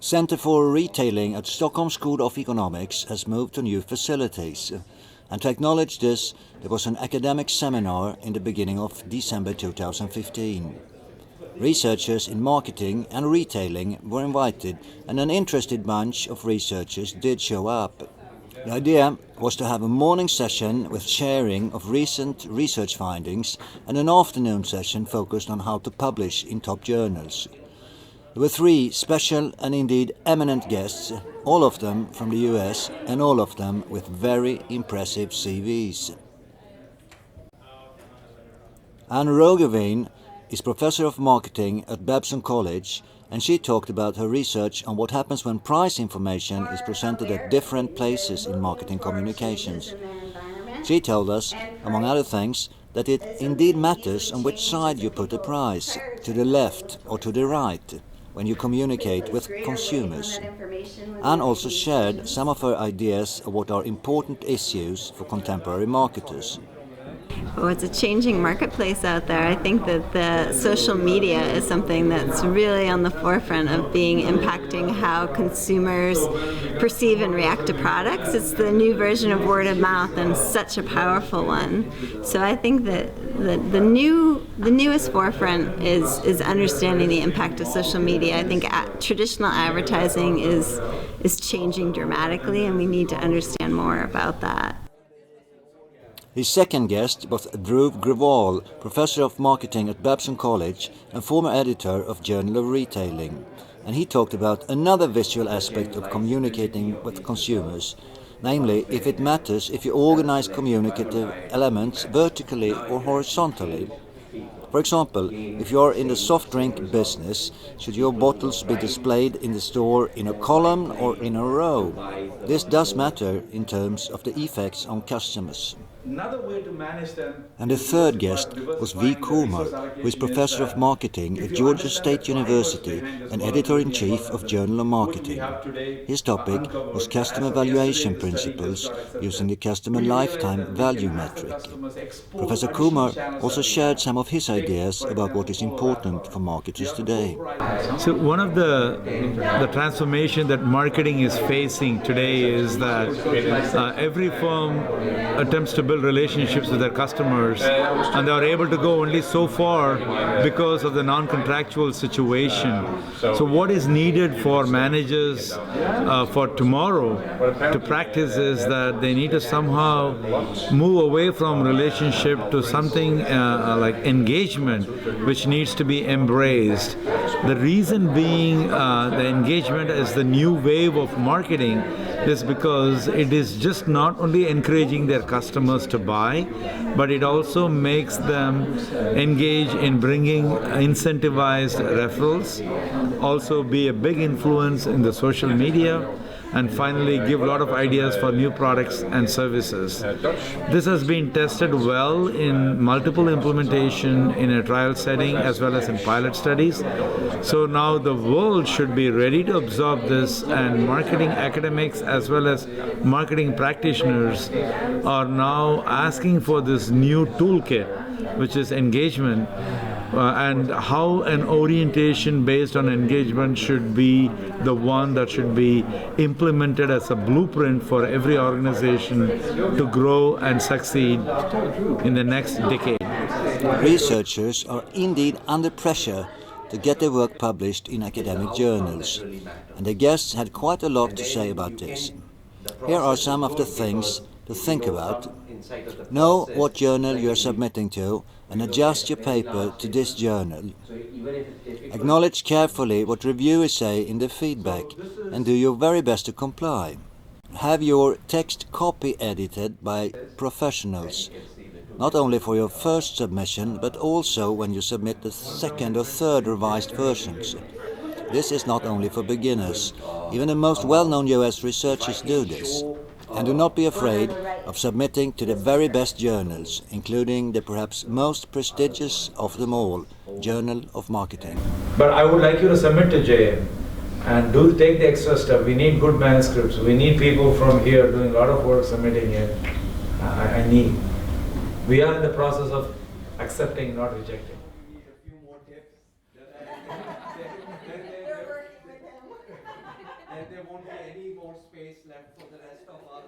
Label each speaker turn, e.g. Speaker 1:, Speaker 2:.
Speaker 1: Center for Retailing at Stockholm School of Economics has moved to new facilities. And to acknowledge this, there was an academic seminar in the beginning of December 2015. Researchers in marketing and retailing were invited, and an interested bunch of researchers did show up. The idea was to have a morning session with sharing of recent research findings and an afternoon session focused on how to publish in top journals. There were 3 special and indeed eminent guests, all of them from the US and all of them with very impressive CVs. Anne Roggeveen is Professor of Marketing at Babson College, and she talked about her research on what happens when price information is presented at different places in marketing communications. She told us, among other things, that it indeed matters on which side you put the price, to the left or to the right, when you communicate with consumers. Anne also shared some of her ideas of what are important issues for contemporary marketers.
Speaker 2: Oh, it's a changing marketplace out there. I think that the social media is something that's really on the forefront of impacting how consumers perceive and react to products. It's the new version of word of mouth, and such a powerful one. So I think that the newest forefront is understanding the impact of social media. I think traditional advertising is changing dramatically, and we need to understand more about that.
Speaker 1: His second guest was Dhruv Grewal, Professor of Marketing at Babson College and former editor of Journal of Retailing. And he talked about another visual aspect of communicating with consumers, namely if it matters if you organize communicative elements vertically or horizontally. For example, if you are in the soft drink business, should your bottles be displayed in the store in a column or in a row? This does matter in terms of the effects on customers. And the third guest was V Kumar, who is Professor of Marketing at Georgia State University and Editor-in-Chief of Journal of Marketing. His topic was customer valuation principles using the customer lifetime value metric. Professor Kumar also shared some of his ideas about what is important for marketers today.
Speaker 3: So one of the transformation that marketing is facing today is that every firm attempts to build relationships with their customers, and they are able to go only so far because of the non-contractual situation. So what is needed for managers for tomorrow to practice is that they need to somehow move away from relationship to something like engagement, which needs to be embraced. The reason being the engagement is the new wave of marketing is because it is just not only encouraging their customers to buy, but it also makes them engage in bringing incentivized referrals, also be a big influence in the social media, and finally give a lot of ideas for new products and services. This has been tested well in multiple implementation in a trial setting as well as in pilot studies. So now the world should be ready to absorb this, and marketing academics as well as marketing practitioners are now asking for this new toolkit, which is engagement, and how an orientation based on engagement should be the one that should be implemented as a blueprint for every organization to grow and succeed in the next decade.
Speaker 1: Researchers are indeed under pressure to get their work published in academic journals, and the guests had quite a lot to say about this. Here are some of the things to think about. Know what journal you are submitting to and adjust your paper to this journal. Acknowledge carefully what reviewers say in the feedback and do your very best to comply. Have your text copy edited by professionals, not only for your first submission but also when you submit the second or third revised versions. This is not only for beginners. Even the most well-known US researchers do this. And do not be afraid of submitting to the very best journals, including the perhaps most prestigious of them all, Journal of Marketing.
Speaker 3: But I would like you to submit to JM and do take the extra step. We need good manuscripts. We need people from here doing a lot of work submitting it. We are in the process of accepting, not rejecting.
Speaker 4: then there won't be any more space left for the rest of us.